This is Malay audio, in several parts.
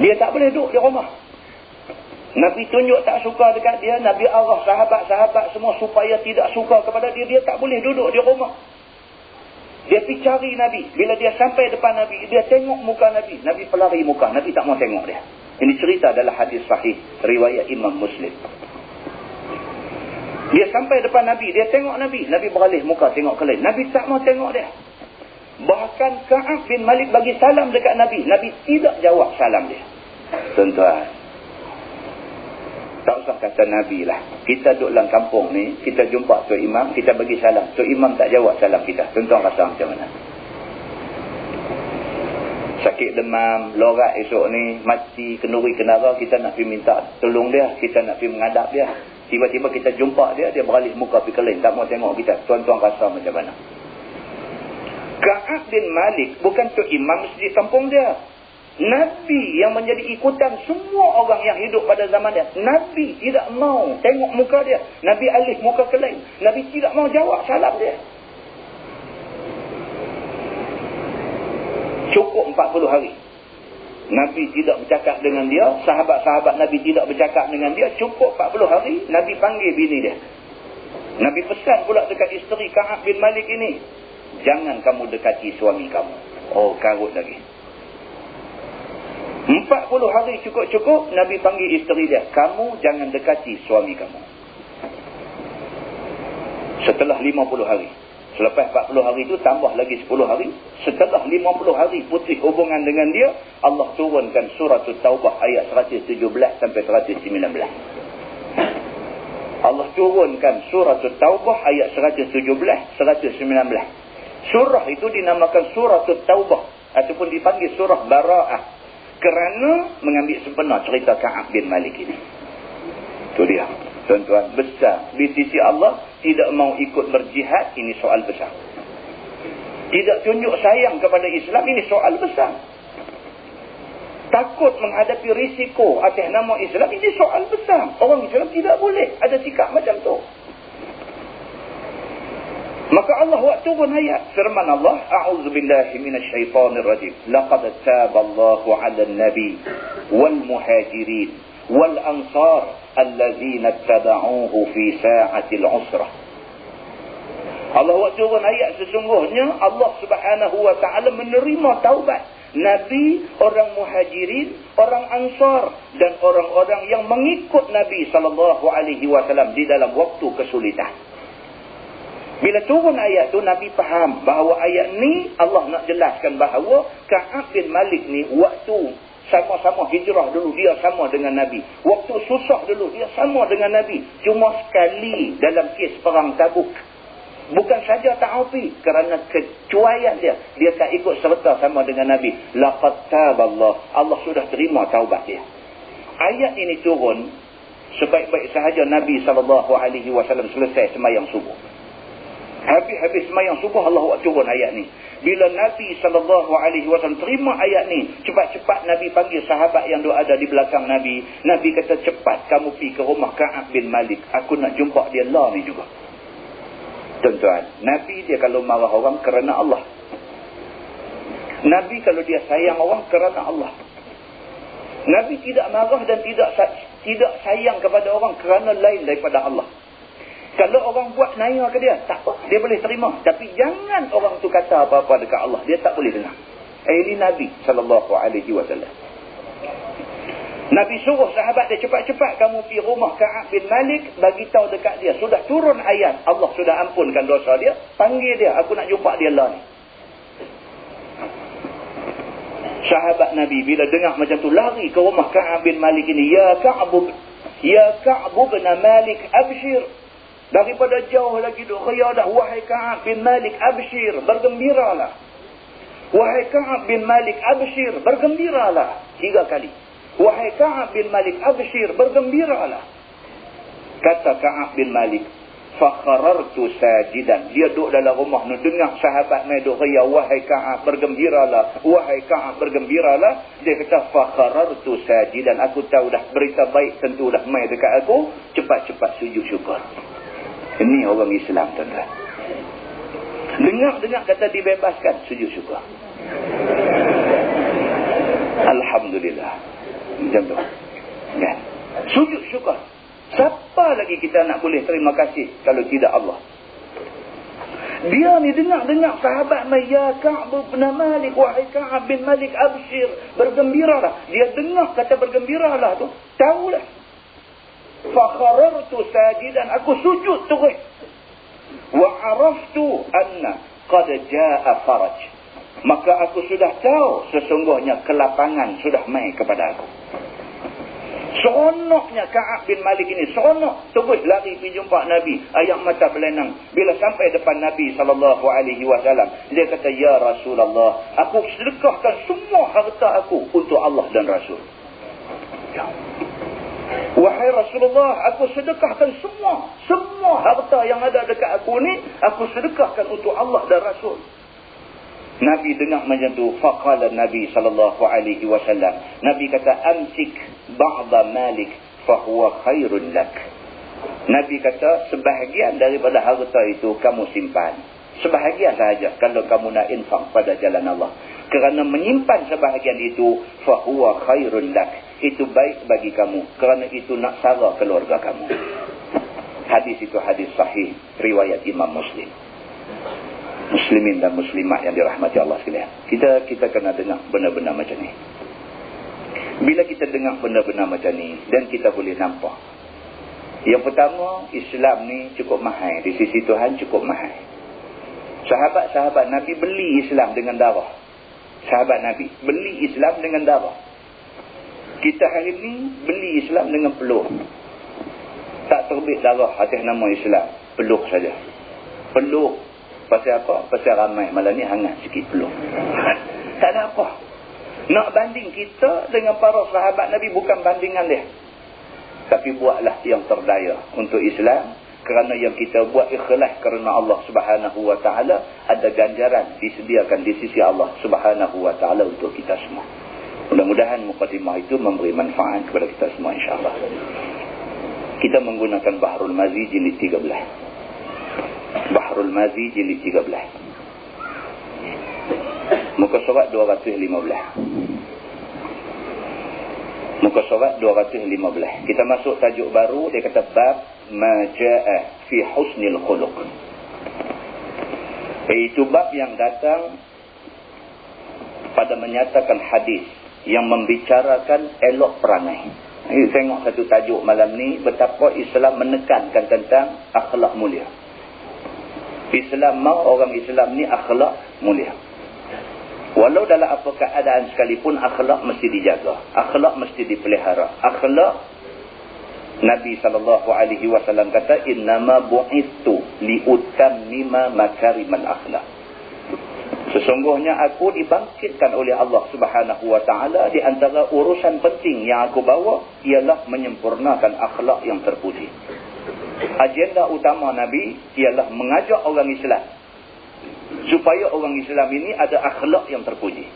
Dia tak boleh duduk di rumah. Nabi tunjuk tak suka dekat dia. Nabi arah sahabat-sahabat semua supaya tidak suka kepada dia. Dia tak boleh duduk di rumah. Dia pergi cari Nabi. Bila dia sampai depan Nabi, dia tengok muka Nabi. Nabi pelari muka. Nabi tak mau tengok dia. Ini cerita adalah hadis sahih riwayat Imam Muslim. Dia sampai depan Nabi. Dia tengok Nabi. Nabi beralih muka tengok ke lain. Nabi tak mau tengok dia. Bahkan Ka'ab bin Malik bagi salam dekat Nabi. Nabi tidak jawab salam dia. Tuan-tuan, tak usah kata Nabi lah. Kita duduk dalam kampung ni, kita jumpa Tok Imam, kita bagi salam. Tok Imam tak jawab salam kita. Tuan-tuan rasa macam mana? Sakit demam, lorat esok ni, mati, kenduri kenara, kita nak pergi minta tolong dia. Kita nak pergi menghadap dia. Tiba-tiba kita jumpa dia, dia beralih muka pergi ke lain. Tak mau tengok kita. Tuan-tuan rasa macam mana? Ka'ab bin Malik bukan Tok Imam masjid kampung dia. Nabi yang menjadi ikutan semua orang yang hidup pada zaman dia. Nabi tidak mau tengok muka dia. Nabi alih muka ke lain. Nabi tidak mau jawab salam dia. Cukup 40 hari. Nabi tidak bercakap dengan dia. Sahabat-sahabat Nabi tidak bercakap dengan dia. Cukup 40 hari. Nabi panggil bini dia. Nabi pesan pula dekat isteri Ka'ab bin Malik ini. Jangan kamu dekati suami kamu. Oh, karut lagi. 40 hari cukup-cukup, Nabi panggil isteri dia. Kamu jangan dekati suami kamu. Setelah 50 hari. Selepas 40 hari itu, tambah lagi 10 hari. Setelah 50 hari putih hubungan dengan dia, Allah turunkan surah Taubah ayat 117 sampai 119. Allah turunkan surah Taubah ayat 117, 119. Surah itu dinamakan surah Taubah ataupun dipanggil surah Bara'ah kerana mengambil sempena cerita Ka'ab bin Malik ini. Itu dia. Tuan-tuan, besar. Di sisi Allah, tidak mau ikut berjihad, ini soal besar. Tidak tunjuk sayang kepada Islam, ini soal besar. Takut menghadapi risiko atas nama Islam, ini soal besar. Orang Islam tidak boleh ada sikap macam tu. Maka Allah turun ayat firman Allah, a'udzubillahi minasyaitonir rajim. Laqad taballahu 'alan nabi wal muhajirin wal ansar allazina ittaba'uhu fi sa'atil 'usrah. Allah turun ayat, sesungguhnya Allah Subhanahu wa taala menerima taubat Nabi, orang muhajirin, orang ansar dan orang-orang yang mengikut Nabi sallallahu alaihi wasallam di dalam waktu kesulitan. Bila turun ayat tu, Nabi faham bahawa ayat ni Allah nak jelaskan bahawa Ka'ab bin Malik ni waktu sama-sama hijrah dulu dia sama dengan Nabi. Waktu susah dulu dia sama dengan Nabi. Cuma sekali dalam kes perang Tabuk. Bukan saja ta'afi, kerana kecuaian dia tak ikut serta sama dengan Nabi. Laqad taballah, Allah sudah terima taubat dia. Ayat ini turun sebaik-baik sahaja Nabi SAW selesai sembahyang subuh. Habis sembahyang subuh, Allah turun ayat ni. Bila Nabi SAW terima ayat ni, cepat-cepat Nabi panggil sahabat yang ada di belakang Nabi. Nabi kata, cepat kamu pergi ke rumah Ka'ab bin Malik. Aku nak jumpa dia lah ni juga. Tuan-tuan, Nabi dia kalau marah orang kerana Allah. Nabi kalau dia sayang orang kerana Allah. Nabi tidak marah dan tidak sayang kepada orang kerana lain daripada Allah. Kalau orang buat naya ke dia, tak apa, dia boleh terima. Tapi jangan orang tu kata apa-apa dekat Allah. Dia tak boleh dengar. Ini Nabi SAW. Nabi suruh sahabat dia, cepat-cepat kamu pergi rumah Ka'ab bin Malik, bagi tahu dekat dia. Sudah turun ayat, Allah sudah ampunkan dosa dia. Panggil dia, aku nak jumpa dia lah ni. Sahabat Nabi bila dengar macam tu, lari ke rumah Ka'ab bin Malik ini. Ya Ka'ab bin Malik, abshir. Daripada jauh lagi duk riadah, wahai Ka'ab bin Malik, abshir, bergembiralah. Wahai Ka'ab bin Malik, abshir, bergembiralah. 3 kali. Wahai Ka'ab bin Malik, abshir, bergembiralah. Kata Ka'ab bin Malik, fakharartu sajidan. Dia duduk dalam rumah ni, dengar sahabat mai duk riau, wahai Ka'ab, bergembiralah. Wahai Ka'ab, bergembiralah. Dia kata, fakharartu sajidan. Aku tahu dah berita baik tentu dah mai dekat aku. Cepat-cepat sujud syukur. Ini orang Islam, tuan-tuan. Dengar kata dibebaskan, sujud syukur. Alhamdulillah. Macam tu. Kan? Sujud syukur. Siapa lagi kita nak boleh terima kasih kalau tidak Allah? Dia ni dengar sahabat mai, ya Ka'b bin Malik, wahai Ka'b bin Malik, abshir, bergembiralah. Dia dengar kata bergembiralah tu, tahulah. Fa kharartu sajidan, aku sujud terus. Wa araftu anna qad jaa faraj. Maka aku sudah tahu sesungguhnya kelapangan sudah mai kepada aku. Seronoknya Ka'ab bin Malik ini, seronok. Terus lari pergi jumpa Nabi. Ayak mata berlenang. Bila sampai depan Nabi SAW, dia kata, ya Rasulullah, aku sedekahkan semua harta aku untuk Allah dan Rasul. Ya. Wahai Rasulullah, aku sedekahkan semua harta yang ada dekat aku ni, aku sedekahkan untuk Allah dan Rasul. Nabi dengar macam tu, faqala Nabi SAW. Nabi kata, amsik ba'da malik fahuwa khairun lak. Nabi kata, sebahagian daripada harta itu kamu simpan. Sebahagian sahaja kalau kamu nak infak pada jalan Allah. Kerana menyimpan sebahagian itu, fahuwa khairun lak. Itu baik bagi kamu. Kerana itu nak sara keluarga kamu. Hadis itu hadis sahih, riwayat Imam Muslim. Muslimin dan muslimat yang dirahmati Allah sekalian. Kita kena dengar benda-benda macam ni. Bila kita dengar benda-benda macam ni, dan kita boleh nampak. Yang pertama, Islam ni cukup mahal. Di sisi Tuhan cukup mahal. Sahabat-sahabat Nabi beli Islam dengan darah. Sahabat Nabi beli Islam dengan darah. Kita hari ni beli Islam dengan peluh. Tak terbit darah atas nama Islam. Peluh saja. Peluh. Pasal apa? Pasal ramai. Malam ni hangat sikit peluh. Tak ada apa. Nak banding kita dengan para sahabat Nabi bukan bandingan dia. Tapi buatlah yang terdaya untuk Islam. Kerana yang kita buat ikhlas kerana Allah Subhanahu Wa Taala, ada ganjaran disediakan di sisi Allah Subhanahu Wa Taala untuk kita semua. Mudah-mudahan mukadimah itu memberi manfaat kepada kita semua, insya-Allah. Kita menggunakan Bahrul Mazi jilid 13. Bahrul Mazi jilid 13. Muka surat 215. Muka surat 215. Kita masuk tajuk baru, dia kata bab ma jaa fi husnil khuluq. Itu bab yang datang pada menyatakan hadis yang membicarakan elok perangai. Tengok satu tajuk malam ni, betapa Islam menekankan tentang akhlak mulia. Islam mau orang Islam ni akhlak mulia. Walau dalam apa keadaan sekalipun, akhlak mesti dijaga. Akhlak mesti dipelihara. Akhlak, Nabi SAW kata, innama bu'ithu liutammima makarimal akhlak. Sesungguhnya aku dibangkitkan oleh Allah Subhanahu Wa Taala, di antara urusan penting yang aku bawa ialah menyempurnakan akhlak yang terpuji. Agenda utama Nabi ialah mengajak orang Islam supaya orang Islam ini ada akhlak yang terpuji.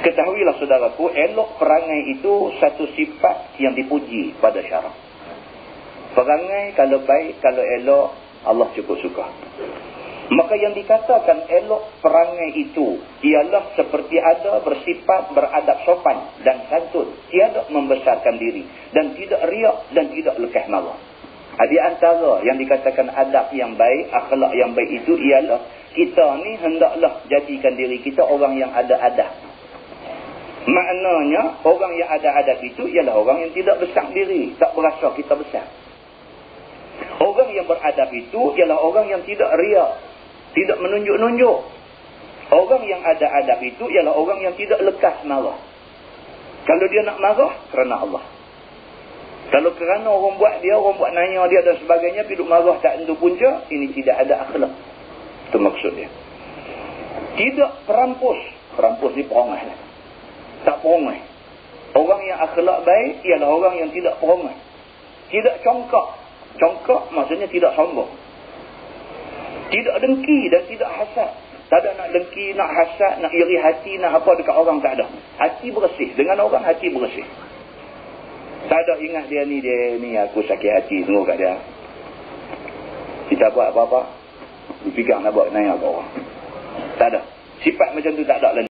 Ketahuilah saudaraku, elok perangai itu satu sifat yang dipuji pada syarak. Perangai kalau baik, kalau elok, Allah cukup suka. Maka yang dikatakan elok perangai itu ialah seperti ada bersifat beradab sopan dan santun, tiada membesarkan diri dan tidak riak dan tidak lekeh marah. Di antara yang dikatakan adab yang baik, akhlak yang baik itu ialah kita ni hendaklah jadikan diri kita orang yang ada adab. Maknanya orang yang ada adab itu ialah orang yang tidak besar diri, tak berasa kita besar. Orang yang beradab itu ialah orang yang tidak riak, tidak menunjuk-nunjuk. Orang yang ada adab itu ialah orang yang tidak lekas marah. Kalau dia nak marah, kerana Allah. Kalau kerana orang buat nanya dia dan sebagainya, pergi marah tak tentu punca, ini tidak ada akhlak. Itu maksudnya. Tidak perampus. Perampus ni perongai lah. Tak perongai. Orang yang akhlak baik ialah orang yang tidak perongai. Tidak congkak. Congkak maksudnya tidak sombong. Tidak dengki dan tidak hasad. Tak ada nak dengki, nak hasad, nak iri hati, nak apa dekat orang, tak ada. Hati bersih. Dengan orang hati bersih. Tak ada ingat dia ni aku sakit hati tunggu kat dia. Kita buat apa-apa, dipegang nak buat naya kat orang. Tak ada. Sifat macam tu tak ada.